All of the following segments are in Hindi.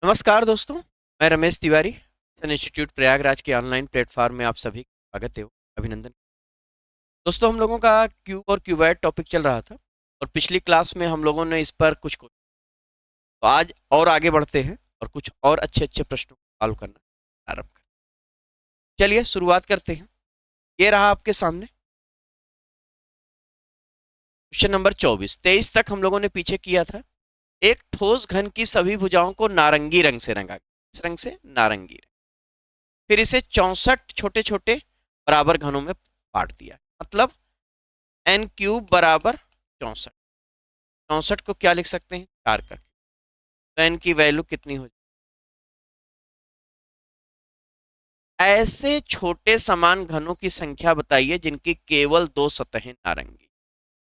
नमस्कार दोस्तों। मैं रमेश तिवारी सन इंस्टीट्यूट प्रयागराज के ऑनलाइन प्लेटफॉर्म में आप सभी का स्वागत है। अभिनंदन। दोस्तों, हम लोगों का क्यूब और क्यूबॉइड टॉपिक चल रहा था और पिछली क्लास में हम लोगों ने इस पर कुछ कुछ तो आज और आगे बढ़ते हैं और कुछ और अच्छे अच्छे प्रश्नों को सॉल्व करना आरंभ करें। चलिए शुरुआत करते हैं। ये रहा आपके सामने क्वेश्चन नंबर 24। 23 तक हम लोगों ने पीछे किया था। एक ठोस घन की सभी भुजाओं को नारंगी रंग से रंगा गया। इस रंग से नारंगी रंग। फिर इसे 64 छोटे छोटे बराबर घनों में बांट दिया। मतलब एन क्यूब बराबर 64। 64 को क्या लिख सकते हैं? 4 का क्यूब। तो एन की वैल्यू कितनी हो जाए? ऐसे छोटे समान घनों की संख्या बताइए जिनकी केवल 2 सतहें नारंगी।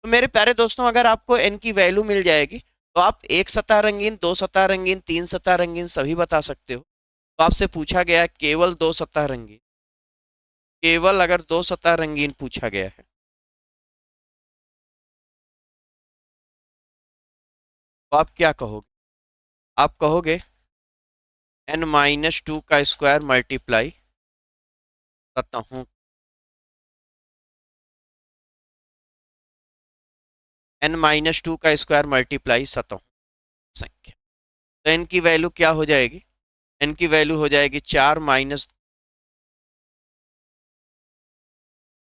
तो मेरे प्यारे दोस्तों, अगर आपको एन की वैल्यू मिल जाएगी तो आप एक सतह रंगीन, दो सतह रंगीन, तीन सतह रंगीन सभी बता सकते हो। तो आपसे पूछा गया है केवल दो सतह रंगीन। केवल अगर दो सतह रंगीन पूछा गया है तो आप क्या कहोगे? आप कहोगे n-2 का स्क्वायर मल्टीप्लाई सतहों n-2 का स्क्वायर मल्टीप्लाई सतहों संख्या। तो n की वैल्यू क्या हो जाएगी? n की वैल्यू हो जाएगी 4 माइनस।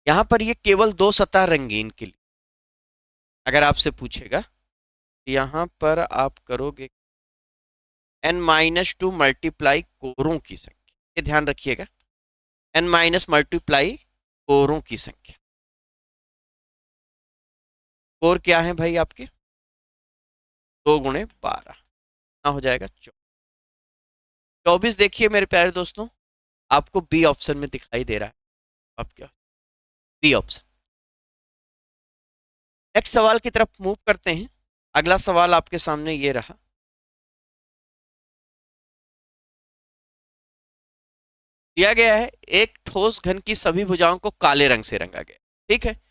यहां पर ये केवल दो सतह रंगीन के लिए अगर आपसे पूछेगा, यहां पर आप करोगे n-2 मल्टीप्लाई कोरों की संख्या। ये ध्यान रखिएगा, n माइनस मल्टीप्लाई कोरों की संख्या। कोर क्या है भाई आपके? 2 × 12 ना हो जाएगा 24। देखिए मेरे प्यारे दोस्तों, आपको बी ऑप्शन में दिखाई दे रहा है। अब क्या? B option. नेक्स्ट सवाल की तरफ मूव करते हैं। अगला सवाल आपके सामने ये रहा। दिया गया है एक ठोस घन की सभी भुजाओं को काले रंग से रंगा गया। ठीक है।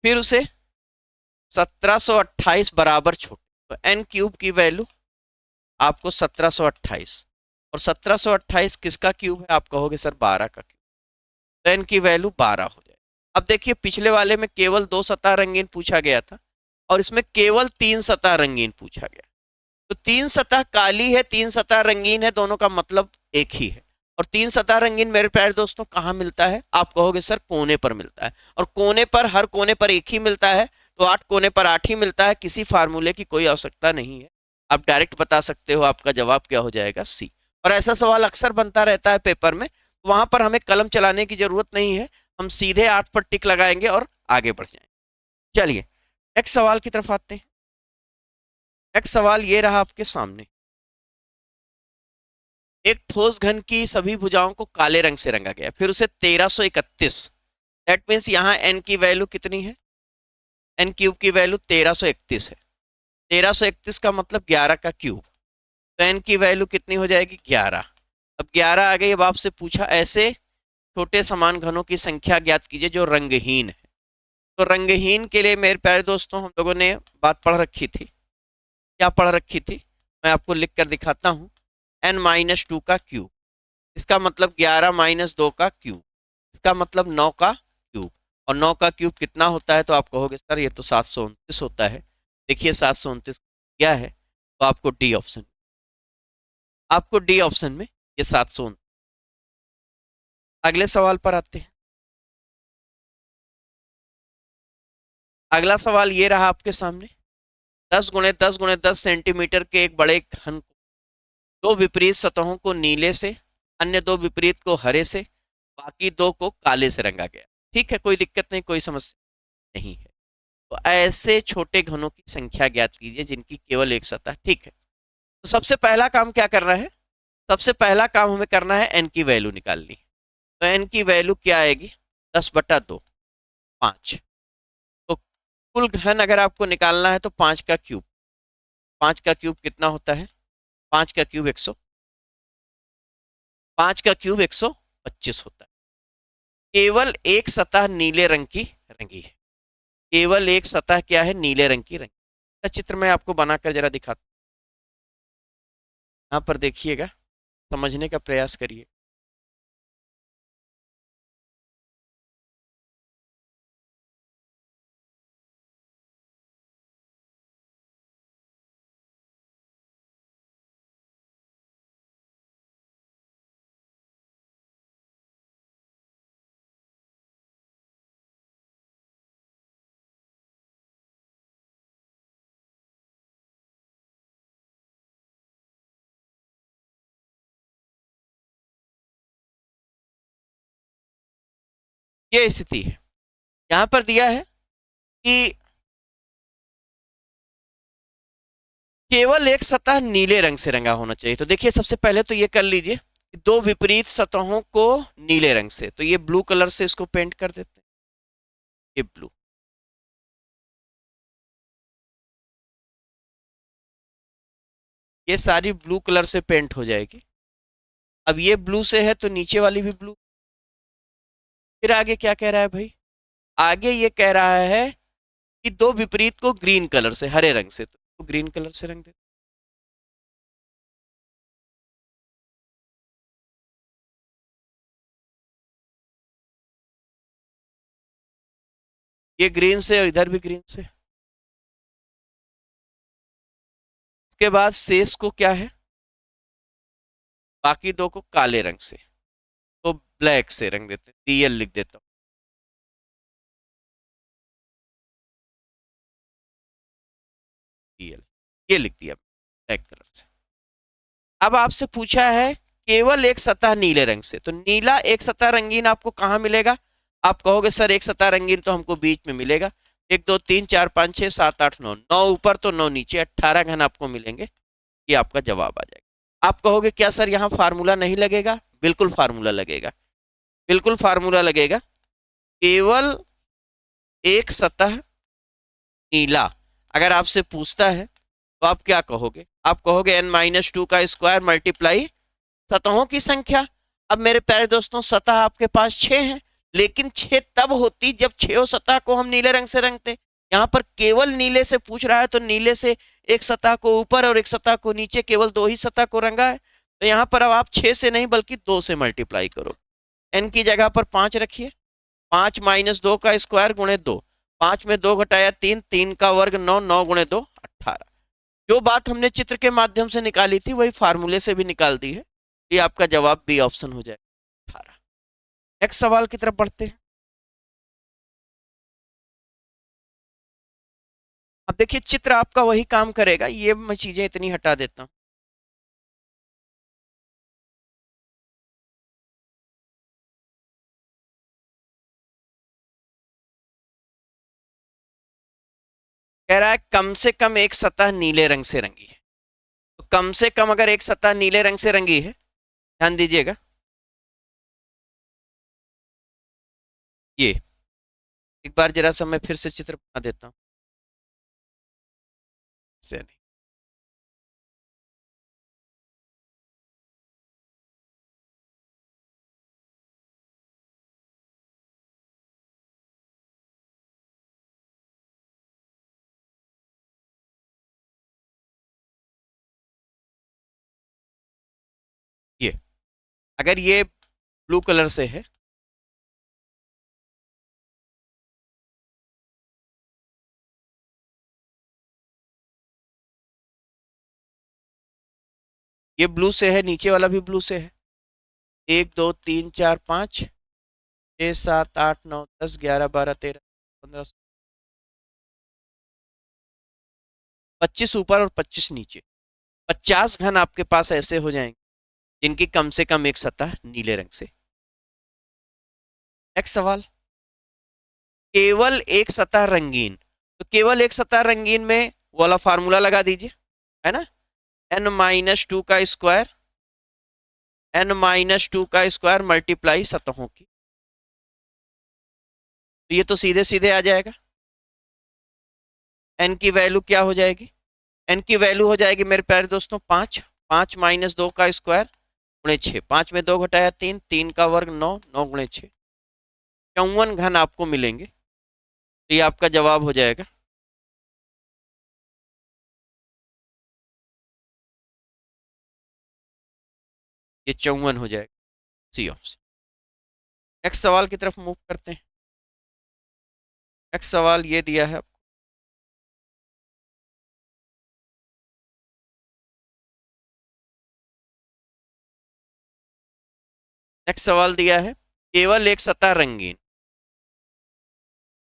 फिर उसे 1728 बराबर छोटे। तो एन क्यूब की वैल्यू आपको 1728, और 1728 किसका क्यूब है? आप कहोगे सर 12 का क्यूब। तो एन की वैल्यू 12 हो जाए। अब देखिए, पिछले वाले में केवल दो सतह रंगीन पूछा गया था और इसमें केवल तीन सतह रंगीन पूछा गया। तो तीन सतह काली है, तीन सतह रंगीन है, दोनों का मतलब एक ही है। और तीन सतह रंगीन मेरे प्यारे दोस्तों कहाँ मिलता है? आप कहोगे सर कोने पर मिलता है। और कोने पर, हर कोने पर एक ही मिलता है। तो 8 कोने पर 8 ही मिलता है। किसी फार्मूले की कोई आवश्यकता नहीं है। आप डायरेक्ट बता सकते हो। आपका जवाब क्या हो जाएगा? सी। और ऐसा सवाल अक्सर बनता रहता है पेपर में, तो वहां पर हमें कलम चलाने की जरूरत नहीं है। हम सीधे 8 पर टिक लगाएंगे और आगे बढ़ जाएंगे। चलिए नेक्स्ट सवाल की तरफ आते हैं। नेक्स्ट सवाल ये रहा आपके सामने। एक ठोस घन की सभी भुजाओं को काले रंग से रंगा गया, फिर उसे 1331। दैट मीन्स यहां एन की वैल्यू कितनी है? एन क्यूब की वैल्यू 1331 है। 1331 का मतलब 11 का क्यूब। तो एन की वैल्यू कितनी हो जाएगी? 11। अब 11 आ गई। अब आपसे पूछा ऐसे छोटे समान घनों की संख्या ज्ञात कीजिए जो रंगहीन है। तो रंगहीन के लिए मेरे प्यारे दोस्तों हम लोगों ने बात पढ़ रखी थी। क्या पढ़ रखी थी? मैं आपको लिख कर दिखाता हूं। n-2 का क्यूब, इसका मतलब 11 माइनस 2 का क्यूब, इसका मतलब 9 का क्यूब। और 9 का क्यूब कितना होता है? तो आप कहोगे सर ये तो 729 होता है। देखिए 729 क्या है? तो आपको डी ऑप्शन, आपको डी ऑप्शन में ये 729। अगले सवाल पर आते हैं। अगला सवाल ये रहा आपके सामने। 10 × 10 × 10 सेंटीमीटर के एक बड़े घन को दो विपरीत सतहों को नीले से, अन्य दो विपरीत को हरे से, बाकी दो को काले से रंगा गया। ठीक है, कोई दिक्कत नहीं, कोई समस्या नहीं है। तो ऐसे छोटे घनों की संख्या ज्ञात कीजिए जिनकी केवल एक सतह। ठीक है। तो सबसे पहला काम क्या करना है? सबसे पहला काम हमें करना है एन की वैल्यू निकालनी। तो एन की वैल्यू क्या आएगी? 10/2, 5। तो कुल घन अगर आपको निकालना है तो 5 का क्यूब। 5 का क्यूब कितना होता है? 5 का क्यूब 100। 5 का क्यूब 125 होता है। केवल एक सतह नीले रंग की रंगी है। केवल एक सतह क्या है? नीले रंग की रंगी। चित्र में आपको बनाकर जरा दिखाता यहाँ पर देखिएगा, समझने का प्रयास करिए। ये स्थिति है, यहाँ पर दिया है कि केवल एक सतह नीले रंग से रंगा होना चाहिए। तो देखिए, सबसे पहले तो ये कर लीजिए कि दो विपरीत सतहों को नीले रंग से, तो ये ब्लू कलर से इसको पेंट कर देते हैं, ये ब्लू। ये सारी ब्लू कलर से पेंट हो जाएगी। अब ये ब्लू से है तो नीचे वाली भी ब्लू। फिर आगे क्या कह रहा है भाई? आगे ये कह रहा है कि दो विपरीत को ग्रीन कलर से, हरे रंग से, तो ग्रीन कलर से रंग दे। ये ग्रीन से और इधर भी ग्रीन से। इसके बाद शेष को क्या है? बाकी दो को काले रंग से, तो ब्लैक से रंग देते, डीएल लिख देता हूँ, डीएल। ये लिख दिया ब्लैक कलर से। अब आपसे पूछा है केवल एक सतह नीले रंग से, तो नीला एक सतह रंगीन आपको कहाँ मिलेगा? आप कहोगे सर एक सतह रंगीन तो हमको बीच में मिलेगा। 1 2 3 4 5 6 7 8 9, 9 ऊपर तो 9 नीचे, 18 घन आपको मिलेंगे। ये आपका जवाब आ जाएगा। आप कहोगे क्या सर यहाँ फार्मूला नहीं लगेगा? बिल्कुल फार्मूला लगेगा, बिल्कुल फार्मूला लगेगा। केवल एक सतह नीला अगर आपसे पूछता है तो आप क्या कहोगे? आप कहोगे n-2 का स्क्वायर मल्टीप्लाई सतहों की संख्या। अब मेरे प्यारे दोस्तों, सतह आपके पास 6 है, लेकिन 6 तब होती जब 6 सतह को हम नीले रंग से रंगते। यहाँ पर केवल नीले से पूछ रहा है, तो नीले से एक सतह को ऊपर और एक सतह को नीचे, केवल 2 ही सतह को रंगा है। तो यहाँ पर अब आप 6 से नहीं बल्कि 2 से मल्टीप्लाई करो। n की जगह पर 5 रखिए। 5 - 2 का स्क्वायर गुणे 2, 5 में 2 घटाया 3, 3 का वर्ग 9, 9 गुणे 2 18। जो बात हमने चित्र के माध्यम से निकाली थी वही फार्मूले से भी निकाल दी है। ये आपका जवाब बी ऑप्शन हो जाएगा, 18। नेक्स्ट सवाल की तरफ बढ़ते हैं। अब देखिए, चित्र आपका वही काम करेगा, ये मैं चीजें इतनी हटा देता हूं। कह रहा है कम से कम एक सतह नीले रंग से रंगी है। तो कम से कम अगर एक सतह नीले रंग से रंगी है, ध्यान दीजिएगा, ये एक बार जरा सा मैं फिर से चित्र बना देता हूँ। ये अगर ये ब्लू कलर से है, ये ब्लू से है, नीचे वाला भी ब्लू से है। 1 2 3 4 5 6 7 8 9 10 11 12 13 15 25 ऊपर और 25 नीचे, 50 घन आपके पास ऐसे हो जाएंगे जिनकी कम से कम एक सतह नीले रंग से। नेक्स्ट सवाल, केवल एक सतह रंगीन। तो केवल एक सतह रंगीन में वो वाला फार्मूला लगा दीजिए, है ना? n-2 का स्क्वायर, n-2 का स्क्वायर मल्टीप्लाई सतहों की। तो ये तो सीधे सीधे आ जाएगा। n की वैल्यू क्या हो जाएगी? n की वैल्यू हो जाएगी मेरे प्यारे दोस्तों 5, 5 - 2 का स्क्वायर गुणे 6, 5 में 2 घटाया 3, 3 का वर्ग 9, 9 गुणे 6, 54 घन आपको मिलेंगे। तो ये आपका जवाब हो जाएगा। ये 54 हो जाएगा, सी ऑप्शन। नेक्स्ट सवाल की तरफ मूव करते हैं। नेक्स्ट सवाल ये दिया है, नेक्स्ट सवाल दिया है, केवल एक सतह रंगीन,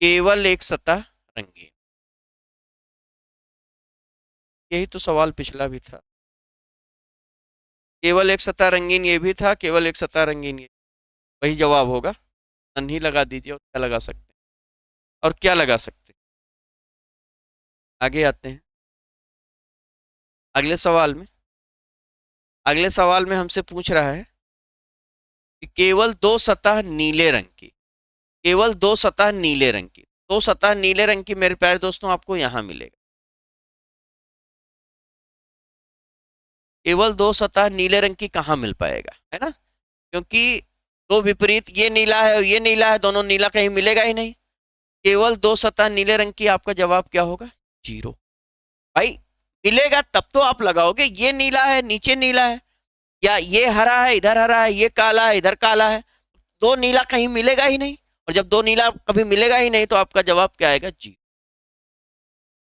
केवल एक सतह रंगीन। यही तो सवाल पिछला भी था, केवल एक सतह रंगीन ये भी था, केवल एक सतह रंगीन ये, वही जवाब होगा। नन्ही लगा दीजिए, और क्या लगा सकते हैं, और क्या लगा सकते हैं। आगे आते हैं अगले सवाल में। अगले सवाल में हमसे पूछ रहा है कि केवल दो सतह नीले रंग की, केवल दो सतह नीले रंग की, दो सतह नीले रंग की मेरे प्यारे दोस्तों आपको यहां मिलेगा। केवल दो सतह नीले रंग की कहाँ मिल पाएगा, है ना, क्योंकि दो विपरीत, ये नीला है और ये नीला है, दोनों नीला कहीं मिलेगा ही नहीं। केवल दो सतह नीले रंग की, आपका जवाब क्या होगा, जीरो। भाई मिलेगा तब तो आप लगाओगे, ये नीला है नीचे नीला है, या ये हरा है इधर हरा है, ये काला है इधर काला है, दो नीला कहीं मिलेगा ही नहीं। और जब दो नीला कभी मिलेगा ही नहीं तो आपका जवाब क्या आएगा, जी।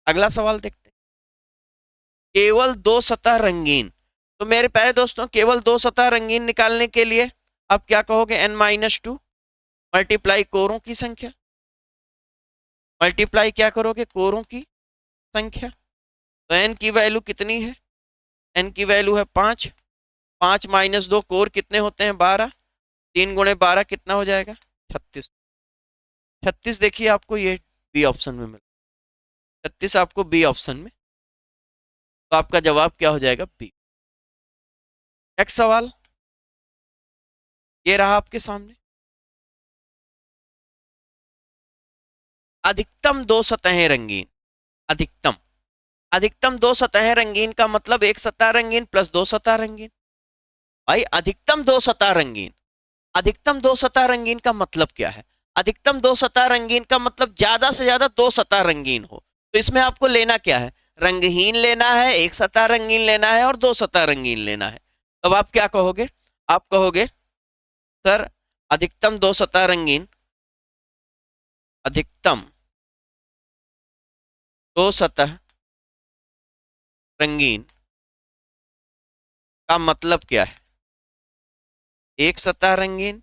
अगला सवाल देखते हैं, केवल दो सतह रंगीन। तो मेरे प्यारे दोस्तों केवल दो सतह रंगीन निकालने के लिए आप क्या कहोगे, n-2 मल्टीप्लाई कोरों की संख्या, मल्टीप्लाई क्या करोगे, कोरों की संख्या। तो n की वैल्यू कितनी है, n की वैल्यू है 5, 5 माइनस 2, कोर कितने होते हैं 12, 3 गुणे 12 कितना हो जाएगा 36। 36 देखिए आपको ये बी ऑप्शन में मिला, 36 आपको बी ऑप्शन में, तो आपका जवाब क्या हो जाएगा, बी। नेक्स्ट सवाल ये रहा आपके सामने, अधिकतम दो सतहें रंगीन, अधिकतम, अधिकतम दो सतहें रंगीन का मतलब एक सतह रंगीन प्लस दो सतह रंगीन। भाई अधिकतम दो सतह रंगीन, अधिकतम दो सतह रंगीन का मतलब क्या है, अधिकतम दो सतह रंगीन का मतलब ज्यादा से ज्यादा दो सतह रंगीन हो। तो इसमें आपको लेना क्या है, रंगहीन लेना है, एक सतह रंगीन लेना है, और दो सतह रंगीन लेना है। तब आप क्या कहोगे, आप कहोगे सर अधिकतम दो सतह रंगीन, अधिकतम दो सतह रंगीन का मतलब क्या है, एक सतह रंगीन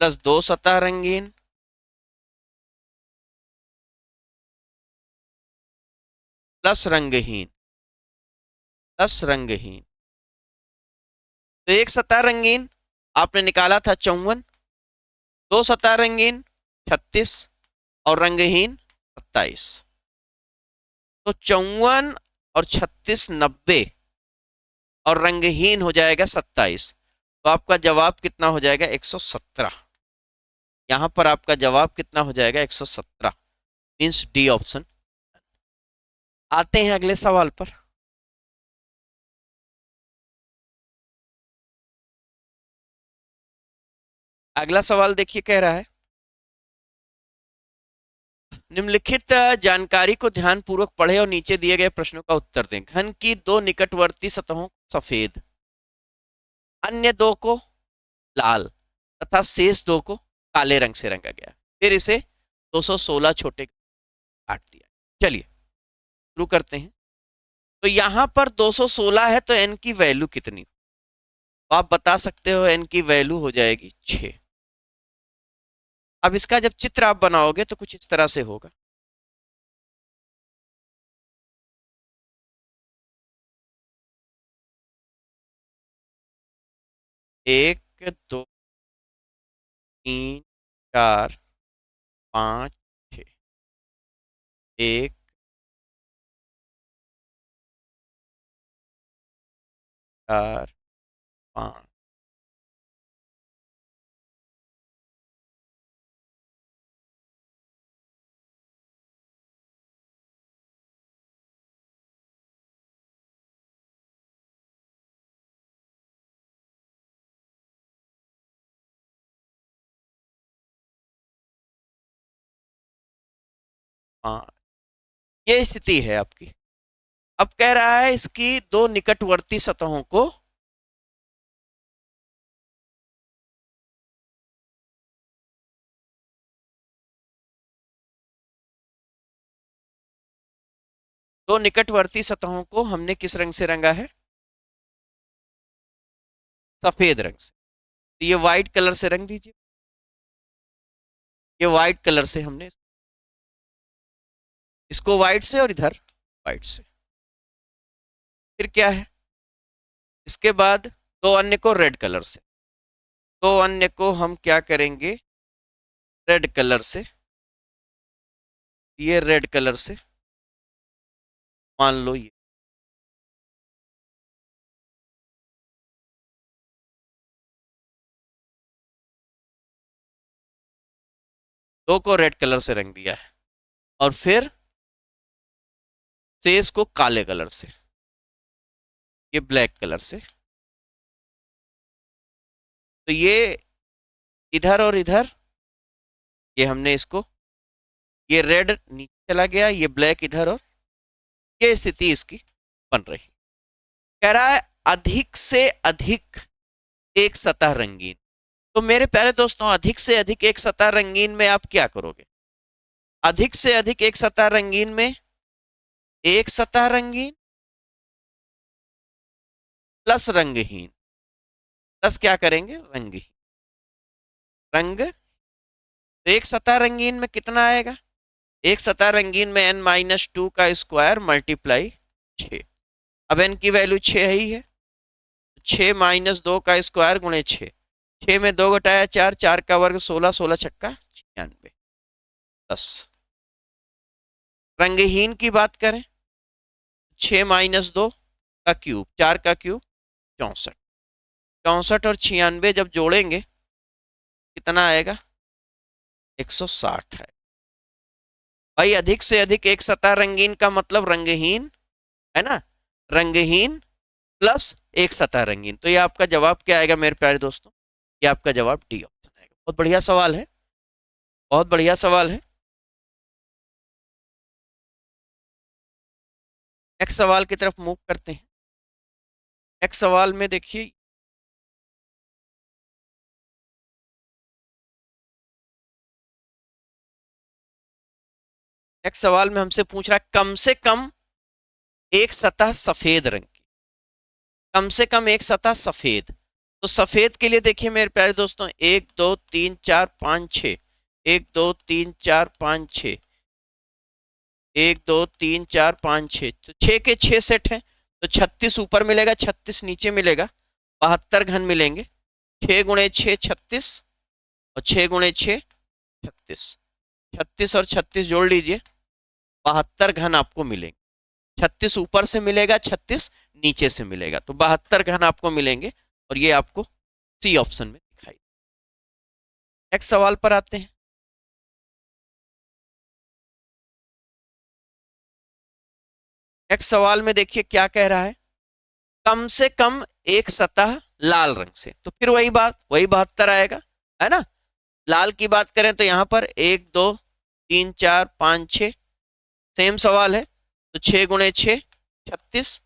प्लस दो सतह रंगीन प्लस रंगहीन, प्लस रंगहीन। तो एक सतह रंगीन आपने निकाला था 54, दो सतह रंगीन 36, और रंगहीन 27। तो 54 और 36 90, और रंगहीन हो जाएगा 27। तो आपका जवाब कितना हो जाएगा, 117। यहां पर आपका जवाब कितना हो जाएगा, 117, मीन्स डी ऑप्शन। आते हैं अगले सवाल पर। अगला सवाल देखिए, कह रहा है निम्नलिखित जानकारी को ध्यान पूर्वक पढ़े और नीचे दिए गए प्रश्नों का उत्तर दें। घन की दो निकटवर्ती सतहों को सफेद, अन्य दो को लाल तथा शेष दो को काले रंग से रंगा गया, फिर इसे 216 छोटे काट दिया। चलिए शुरू करते हैं। तो यहां पर 216 है तो n की वैल्यू कितनी, तो आप बता सकते हो n की वैल्यू हो जाएगी 6। अब इसका जब चित्र आप बनाओगे तो कुछ इस तरह से होगा, एक दो तीन चार पाँच छ, एक चार पाँच, पाँच, ये स्थिति है आपकी। अब कह रहा है इसकी दो निकटवर्ती सतहों को हमने किस रंग से रंगा है? सफेद रंग से। तो ये व्हाइट कलर से रंग दीजिए। ये व्हाइट कलर से हमने इसको व्हाइट से और इधर व्हाइट से। फिर क्या है, इसके बाद दो अन्य को रेड कलर से। दो अन्य को हम क्या करेंगे, रेड कलर से। ये रेड कलर से मान लो, ये दो को रेड कलर से रंग दिया है। और फिर शेष को काले कलर से, ये ब्लैक कलर से। तो ये इधर और इधर, ये हमने इसको, ये रेड नीचे चला गया, ये ब्लैक इधर, और ये स्थिति इसकी बन रही। कह रहा है अधिक से अधिक एक सतह रंगीन। तो मेरे प्यारे दोस्तों, अधिक से अधिक एक सतह रंगीन में आप क्या करोगे? अधिक से अधिक एक सतह रंगीन में एक सतह रंगीन प्लस रंगहीन, प्लस क्या करेंगे, रंगहीन। रंग, तो एक सतह रंगीन में कितना आएगा? एक सतह रंगीन में n-2 का स्क्वायर मल्टीप्लाई 6। अब n की वैल्यू 6 ही है, 6 - 2 का स्क्वायर गुणे 6। 6 में 2 घटाया 4, 4 का वर्ग 16, 16 छक्का 96, 10। रंगहीन की बात करें, 6 - 2 का क्यूब, 4 का क्यूब 64। 64 और 96 जब जोड़ेंगे कितना आएगा? 160 है। भाई अधिक से अधिक एक सतह रंगीन का मतलब रंगहीन है ना, रंगहीन प्लस एक सतह रंगीन। तो ये आपका जवाब क्या आएगा मेरे प्यारे दोस्तों? ये आपका जवाब डी ऑप्शन आएगा। बहुत बढ़िया सवाल है, बहुत बढ़िया सवाल है। नेक्स्ट सवाल की तरफ मूव करते हैं। नेक्स्ट सवाल में देखिए, नेक्स्ट सवाल में हमसे पूछ रहा है कम से कम एक सतह सफेद रंग की। कम से कम एक सतह सफेद। तो सफेद के लिए देखिए मेरे प्यारे दोस्तों, 1 2 3 4 5 6, 1 2 3 4 5 6, 1 2 3 4 5 6, तो 6 के 6 सेट हैं। तो 36 ऊपर मिलेगा, 36 नीचे मिलेगा, 72 घन मिलेंगे। 6 गुणे 6 36, और 6 गुणे 6 36। 36 और 36 जोड़ लीजिए, 72 घन आपको मिलेंगे। 36 ऊपर से मिलेगा, 36 नीचे से मिलेगा, तो 72 घन आपको मिलेंगे। और ये आपको सी ऑप्शन में दिखाई। नेक्स्ट सवाल पर आते हैं। नेक्स्ट सवाल में देखिए क्या कह रहा है, कम से कम एक सतह लाल रंग से। तो फिर वही बात, वही 72 आएगा, है ना। लाल की बात करें तो यहां पर 1 2 3 4 5 6, सेम सवाल है। तो 6 गुणे 6 36,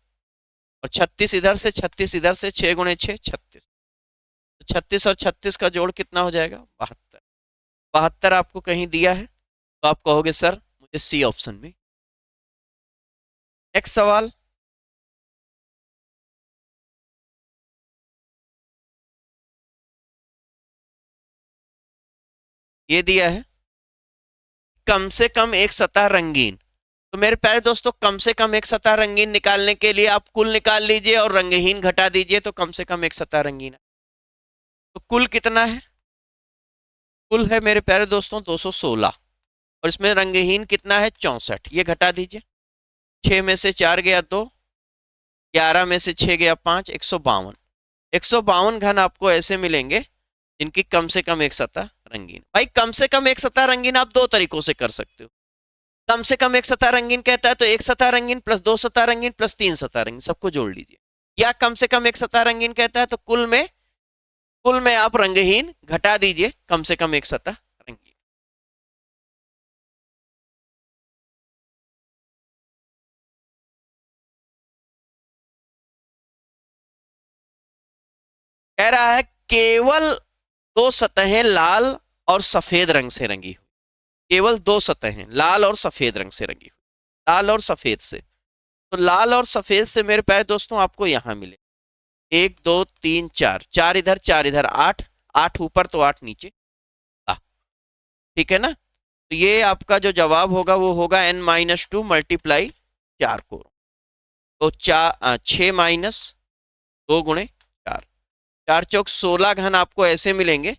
और 36 इधर से, 36 इधर से, 6 गुणे 6 36। तो 36 और 36 का जोड़ कितना हो जाएगा? 72। 72 आपको कहीं दिया है तो आप कहोगे सर मुझे सी ऑप्शन में। नेक्स्ट सवाल, ये दिया है कम से कम एक सतह रंगीन। तो मेरे प्यारे दोस्तों, कम से कम एक सतह रंगीन निकालने के लिए आप कुल निकाल लीजिए और रंगहीन घटा दीजिए, तो कम से कम एक सतह रंगीन है। तो कुल कितना है? कुल है मेरे प्यारे दोस्तों 216, और इसमें रंगहीन कितना है? 64। ये घटा दीजिए, 6 में से 4 गया 2, 11 में से 6 गया 5, 152। 152 घन आपको ऐसे मिलेंगे जिनकी कम से कम एक सतह रंगीन। भाई कम से कम एक सतह रंगीन आप दो तरीकों से कर सकते हो। कम से कम एक सतह रंगीन कहता है तो एक सतह रंगीन प्लस दो सतह रंगीन प्लस तीन सतह रंगीन, सबको जोड़ लीजिए। या कम से कम एक सतह रंगीन कहता है तो कुल में आप रंगहीन घटा दीजिए कम से कम एक सतह रंगीन। कह रहा है केवल दो सतहें लाल और सफेद रंग से रंगी हुई, केवल दो सतहें लाल और सफेद रंग से रंगी हुई, लाल और सफेद से। तो लाल और सफेद से मेरे प्यारे दोस्तों आपको यहां मिले 1 2 3 4, 4 इधर 4 इधर, 8, 8 ऊपर तो 8 नीचे, ठीक है ना। तो ये आपका जो जवाब होगा वो होगा n-2 मल्टीप्लाई 4 कोरों। तो 6 माइनस 2 गुणे 4, 4 चौक 16 घन आपको ऐसे मिलेंगे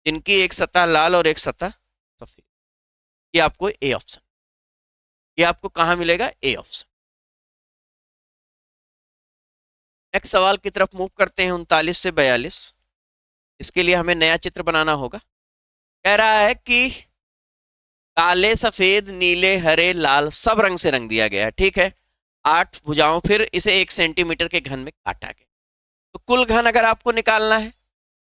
जिनकी एक सतह लाल और एक सतह सफेद। ये आपको ए ऑप्शन, ये आपको कहां मिलेगा, ए ऑप्शन। नेक्स्ट सवाल की तरफ मूव करते हैं 39 से 42। इसके लिए हमें नया चित्र बनाना होगा। कह रहा है कि काले सफेद नीले हरे लाल सब रंग से रंग दिया गया है, ठीक है। 8 भुजाओं, फिर इसे 1 सेंटीमीटर के घन में काटा गया। तो कुल घन अगर आपको निकालना है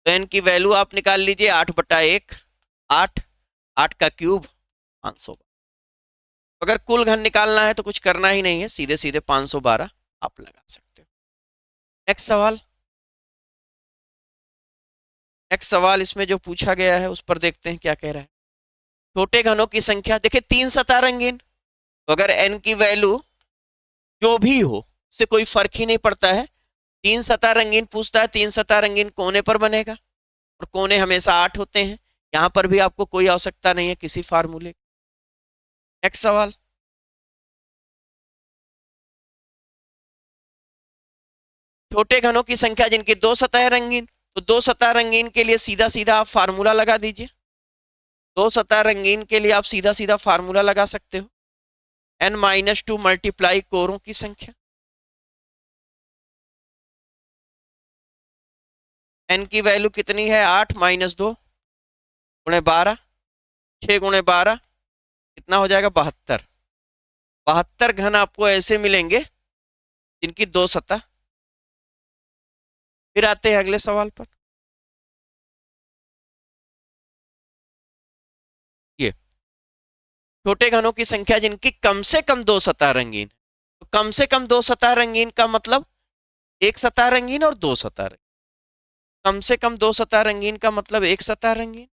तो n की वैल्यू आप निकाल लीजिए 8/1, 8, 8 का क्यूब 500। अगर कुल घन निकालना है तो कुछ करना ही नहीं है, सीधे सीधे 512 आप लगा सकते हो। नेक्स्ट सवाल, नेक्स्ट सवाल इसमें जो पूछा गया है उस पर देखते हैं क्या कह रहा है। छोटे घनों की संख्या, देखिए 3 सतह रंगीन, तो अगर n की वैल्यू जो भी हो उससे कोई फर्क ही नहीं पड़ता है। 3 सतह रंगीन पूछता है, 3 सतह रंगीन कोने पर बनेगा और कोने हमेशा 8 होते हैं। यहां पर भी आपको कोई आवश्यकता नहीं है किसी फार्मूले। नेक्स्ट सवाल, छोटे घनों की संख्या जिनकी 2 सतह रंगीन, तो 2 सतह रंगीन के लिए सीधा सीधा आप फार्मूला लगा दीजिए। 2 सतह रंगीन के लिए आप सीधा सीधा फार्मूला लगा सकते हो, n-2 मल्टीप्लाई कोरों की संख्या। n की वैल्यू कितनी है, 8 - 2 गुणे 12, 6 गुणे 12 कितना हो जाएगा, 72। 72 घन आपको ऐसे मिलेंगे जिनकी 2 सतह। फिर आते हैं अगले सवाल पर। ये छोटे घनों की संख्या जिनकी कम से कम 2 सतह रंगीन, तो कम से कम 2 सतह रंगीन का मतलब एक सतह रंगीन और 2 सतह रंगीन। कम से कम 2 सतह रंगीन का मतलब एक सतह रंगीन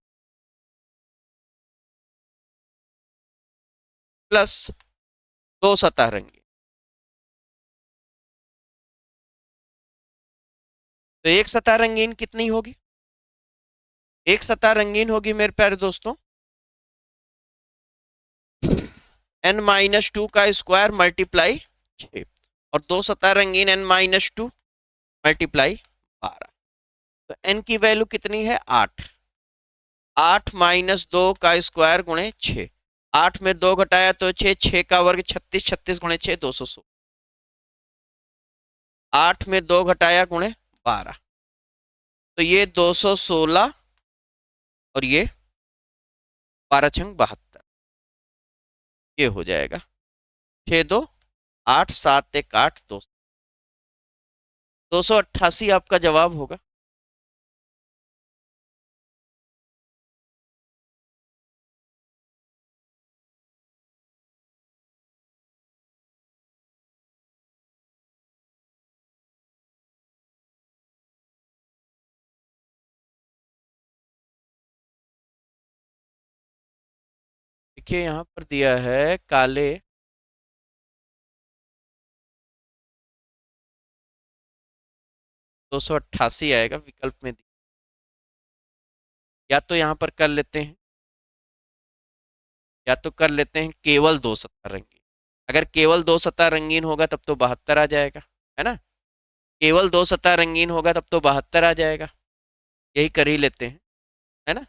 प्लस 2 सतह रंगीन। तो एक सतह रंगीन कितनी होगी, एक सतह रंगीन होगी मेरे प्यारे दोस्तों n-2 का स्क्वायर मल्टीप्लाई 6, और 2 सतह रंगीन n-2 मल्टीप्लाई 12। तो n की वैल्यू कितनी है, 8, 8 - 2 का स्क्वायर गुणे 6, 8 में 2 घटाया तो 6, 6 का वर्ग 36, 36 गुणे 6 216, 8 में 2 घटाया गुणे 12, तो ये 216 और ये 12 छंग 72, ये हो जाएगा 6 2 8 7 1 8 2, 288 आपका जवाब होगा। देखिए यहां पर दिया है काले 288 आएगा विकल्प में, या तो यहां पर कर लेते हैं, या तो कर लेते हैं केवल 2 सतह रंगीन। अगर केवल 2 सतह रंगीन होगा तब तो 72 आ जाएगा, है ना। केवल 2 सतह रंगीन होगा तब तो 72 आ जाएगा, यही कर ही लेते हैं, है ना।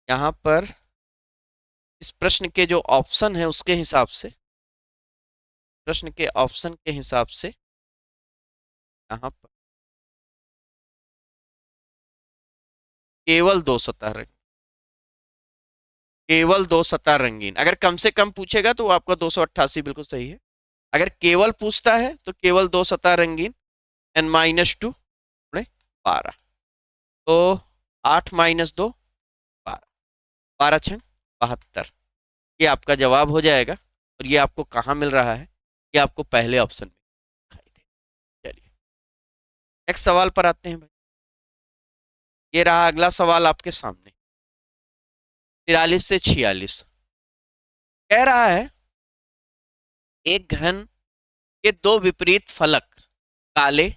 यहाँ पर इस प्रश्न के जो ऑप्शन है उसके हिसाब से, प्रश्न के ऑप्शन के हिसाब से यहाँ पर केवल 2 सतह रंगीन, केवल 2 सतह रंगीन। अगर कम से कम पूछेगा तो आपका 288 बिल्कुल सही है। अगर केवल पूछता है तो केवल 2 सतह रंगीन n-2 गुणे 12, तो 8 - 2 12, 12 छंग 72, ये आपका जवाब हो जाएगा। और ये आपको कहाँ मिल रहा है, ये आपको पहले ऑप्शन में दिखाई दे। चलिए नेक्स्ट सवाल पर आते हैं भाई। ये रहा अगला सवाल आपके सामने, 43 से 46। कह रहा है एक घन के दो विपरीत फलक काले,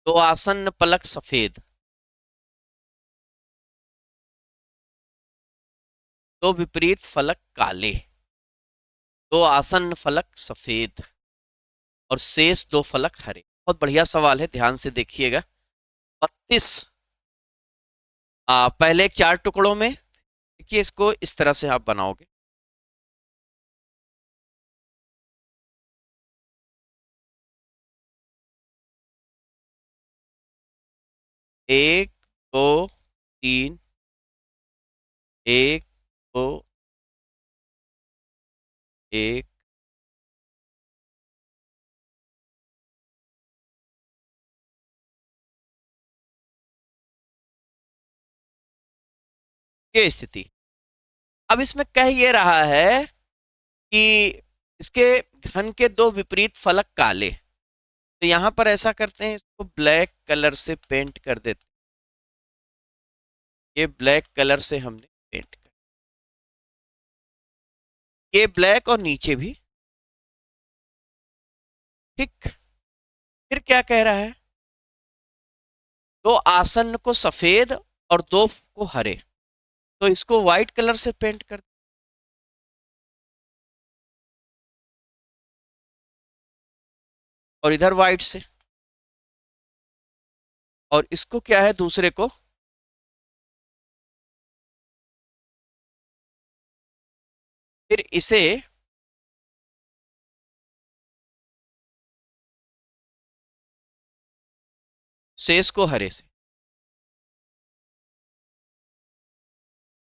दो आसन्न फलक सफेद, दो विपरीत फलक काले, दो आसन्न फलक सफेद और शेष दो फलक हरे। बहुत बढ़िया सवाल है, ध्यान से देखिएगा। 32 पहले एक चार टुकड़ों में देखिए, इसको इस तरह से आप बनाओगे। एक, दो, तीन, एक, दो, एक, ये स्थिति। अब इसमें कह ये रहा है कि इसके घन के दो विपरीत फलक काले। तो यहां पर ऐसा करते हैं, इसको ब्लैक कलर से पेंट कर देते। ये ब्लैक कलर से हमने पेंट कर, ये ब्लैक और नीचे भी। ठीक, फिर क्या कह रहा है, दो आसन्न को सफेद और दो को हरे। तो इसको व्हाइट कलर से पेंट कर, और इधर व्हाइट से, और इसको क्या है दूसरे को, फिर इसे शेष को हरे से,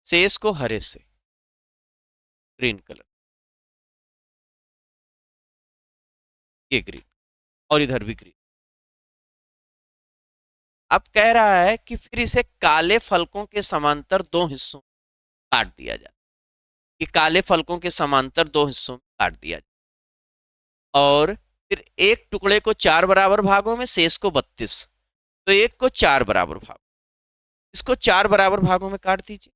शेष को हरे से ग्रीन कलर, ये ग्रीन, और इधर भी ग्रीन। अब कह रहा है कि फिर इसे काले फलकों के समांतर दो हिस्सों में काट दिया जाए, कि काले फलकों के समांतर दो हिस्सों में काट दिया जाए, और फिर एक टुकड़े को चार बराबर भागों में, शेष को 32। तो एक को चार बराबर भाग, इसको चार बराबर भागों में काट दीजिए।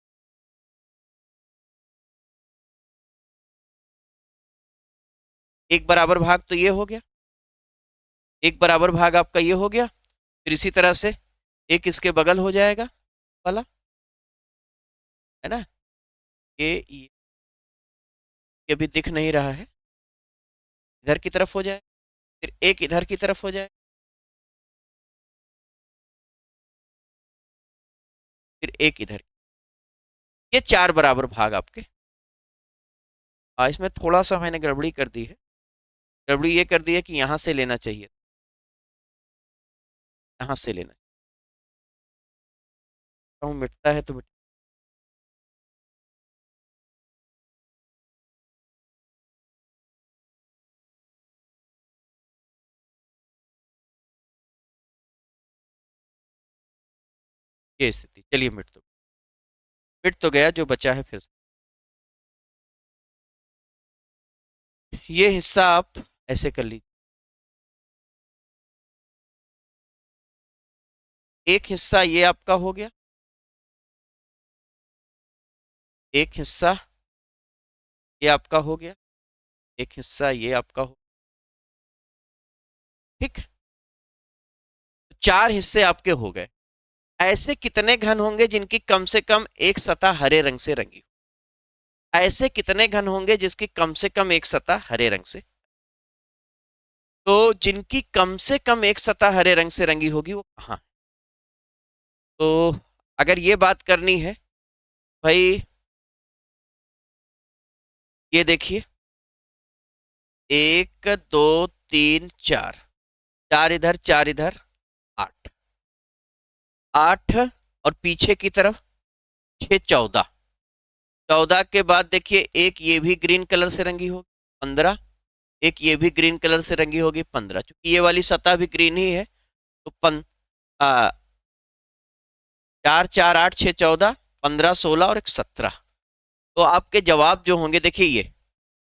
एक बराबर भाग तो ये हो गया, एक बराबर भाग आपका ये हो गया। फिर इसी तरह से एक इसके बगल हो जाएगा वाला, है ना, ये भी दिख नहीं रहा है, इधर की तरफ हो जाए, फिर एक इधर की तरफ हो जाए, फिर एक इधर। ये चार बराबर भाग आपके। इसमें थोड़ा सा मैंने गड़बड़ी कर दी है। गड़बड़ी ये कर दी है कि यहां से लेना चाहिए, यहां से लेना चाहिए। मिटता है तो ये स्थिति। चलिए मिट तो गया, जो बचा है फिर ये हिस्सा आप ऐसे कर लीजिए। एक हिस्सा ये आपका हो गया, एक हिस्सा ये आपका हो गया, एक हिस्सा ये आपका हो, ठीक। चार हिस्से आपके हो गए। ऐसे कितने घन होंगे जिनकी कम से कम एक सतह हरे रंग से रंगी हो? ऐसे कितने घन होंगे जिसकी कम से कम एक सतह हरे रंग से? तो जिनकी कम से कम एक सतह हरे रंग से रंगी होगी वो कहाँ? तो अगर ये बात करनी है भाई, ये देखिए, एक, दो, तीन, चार, चार इधर, चार इधर, आठ, आठ, और पीछे की तरफ 6, 14, 14 के बाद देखिए एक ये भी ग्रीन कलर से रंगी होगी, 15, एक ये भी ग्रीन कलर से रंगी होगी, 15। चूंकि ये वाली सतह भी ग्रीन ही है, तो आ, 4, 4, 8, 6, 14, 15, 16 और एक 17। तो आपके जवाब जो होंगे देखिए,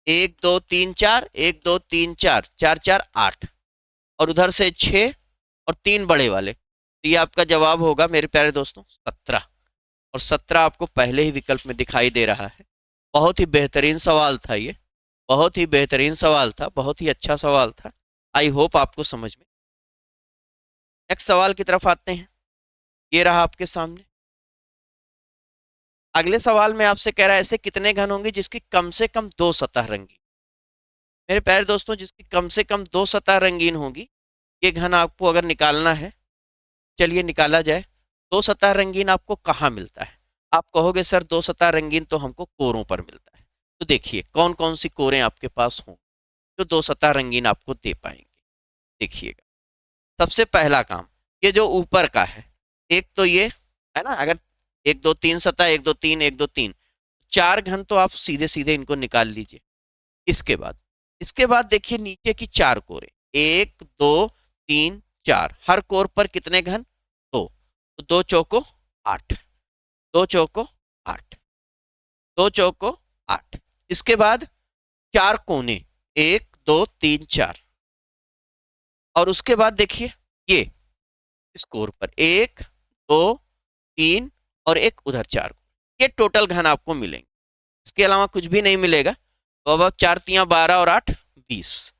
1 2 3 4, 1 2 3 4, 4 4 8, और उधर से 6 और 3 बड़े वाले, तो ये आपका जवाब होगा मेरे प्यारे दोस्तों 17। और 17 आपको पहले ही विकल्प में दिखाई दे रहा है। बहुत ही बेहतरीन सवाल था ये, बहुत ही बेहतरीन सवाल था, बहुत ही अच्छा सवाल था। आई होप आपको समझ में। नेक्स्ट सवाल की तरफ आते हैं। ये रहा आपके सामने। अगले सवाल में आपसे कह रहा है ऐसे कितने घन होंगे जिसकी कम से कम 2 सतह रंगीन। मेरे प्यारे दोस्तों, जिसकी कम से कम 2 सतह रंगीन होगी, ये घन आपको अगर निकालना है, चलिए निकाला जाए। 2 सतह रंगीन आपको कहाँ मिलता है? आप कहोगे सर 2 सतह रंगीन तो हमको कोरों पर मिलता है। तो देखिए कौन कौन सी कोरें आपके पास हों जो 2 सतह रंगीन आपको दे पाएंगे। देखिएगा, सबसे पहला काम, ये जो ऊपर का है, एक तो ये है ना, अगर 1 2 3 सतह, 1 2 3, 1 2 3, 4 घन तो आप सीधे सीधे इनको निकाल लीजिए। इसके बाद देखिए नीचे की 4 कोरें, 1 2 3 4, हर कोर पर कितने घन? 2, तो 2 चौको 8, 2 चौको 8, 2 चौको 8। इसके बाद 4 कोने, 1 2 3 4, और उसके बाद देखिए ये इस कोर पर 1 2 3 और एक उधर 4, ये टोटल घन आपको मिलेंगे। इसके अलावा कुछ भी नहीं मिलेगा। तो अब 4 तियां 12 और 8 20,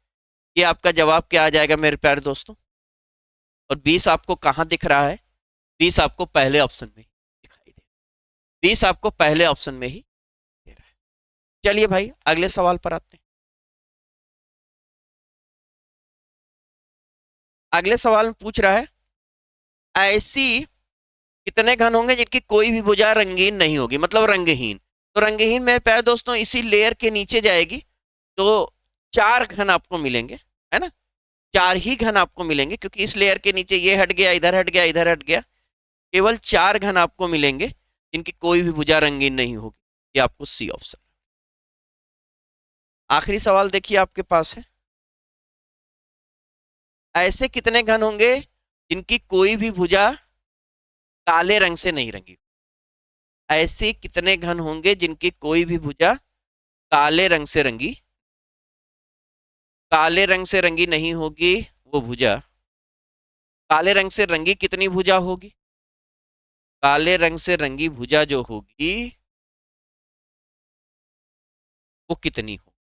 ये आपका जवाब क्या आ जाएगा मेरे प्यारे दोस्तों? और 20 आपको कहाँ दिख रहा है? 20 आपको पहले ऑप्शन में ही दिखाई दे रहा है। 20 आपको पहले ऑप्शन में ही दे रहा है। चलिए भाई अगले सवाल पर आते हैं। अगले सवाल में पूछ रहा है ऐसी कितने घन होंगे जिनकी कोई भी भुजा रंगीन नहीं होगी, मतलब रंगहीन। तो रंगहीन मेरे प्यारे दोस्तों इसी लेयर के नीचे जाएगी, तो 4 घन आपको मिलेंगे, है ना। 4 ही घन आपको मिलेंगे, क्योंकि इस लेयर के नीचे ये हट गया, इधर हट गया, इधर हट गया। केवल 4 घन आपको मिलेंगे जिनकी कोई भी भुजा रंगीन नहीं होगी। ये आपको सी ऑप्शन। आखिरी सवाल देखिए आपके पास है, ऐसे कितने घन होंगे जिनकी कोई भी भुजा काले रंग से नहीं रंगी? ऐसे कितने घन होंगे जिनकी कोई भी भुजा काले रंग से रंगी, काले रंग से रंगी नहीं होगी वो भुजा। काले रंग से रंगी कितनी भुजा होगी? काले रंग से रंगी भुजा जो होगी वो कितनी हो,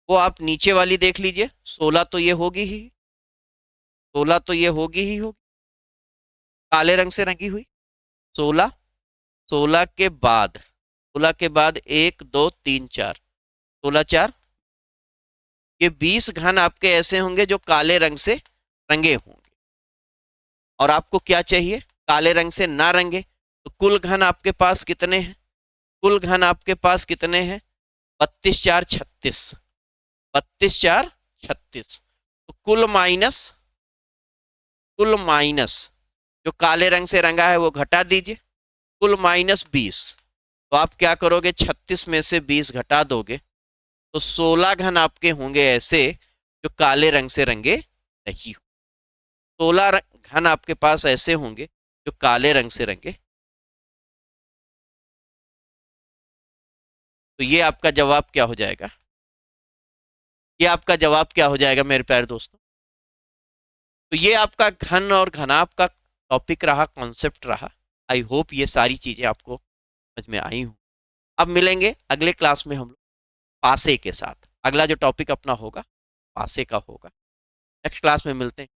वो आप नीचे वाली देख लीजिए। 16 तो ये होगी ही, 16 तो ये होगी ही होगी काले रंग से रंगी हुई। 16, 16 के बाद, 16 के बाद 1 2 3 4, 16 4, ये 20 घन आपके ऐसे होंगे जो काले रंग से रंगे होंगे। और आपको क्या चाहिए? काले रंग से ना रंगे। तो कुल घन आपके पास कितने हैं? कुल घन आपके पास कितने हैं? 32 4 36, 32 4 36। तो कुल माइनस जो काले रंग से रंगा है वो घटा दीजिए, कुल माइनस 20। तो आप क्या करोगे? 36 में से 20 घटा दोगे, तो 16 घन आपके होंगे ऐसे जो काले रंग से रंगे नहीं हो। 16 घन आपके पास ऐसे होंगे जो काले रंग से रंगे। तो ये आपका जवाब क्या हो जाएगा? ये आपका जवाब क्या हो जाएगा मेरे प्यारे दोस्तों? तो ये आपका घन और घनाभ का टॉपिक रहा, कॉन्सेप्ट रहा। आई होप ये सारी चीजें आपको समझ में आई हूँ। अब मिलेंगे अगले क्लास में हम लोग पासे के साथ। अगला जो टॉपिक अपना होगा पासे का होगा। नेक्स्ट क्लास में मिलते हैं।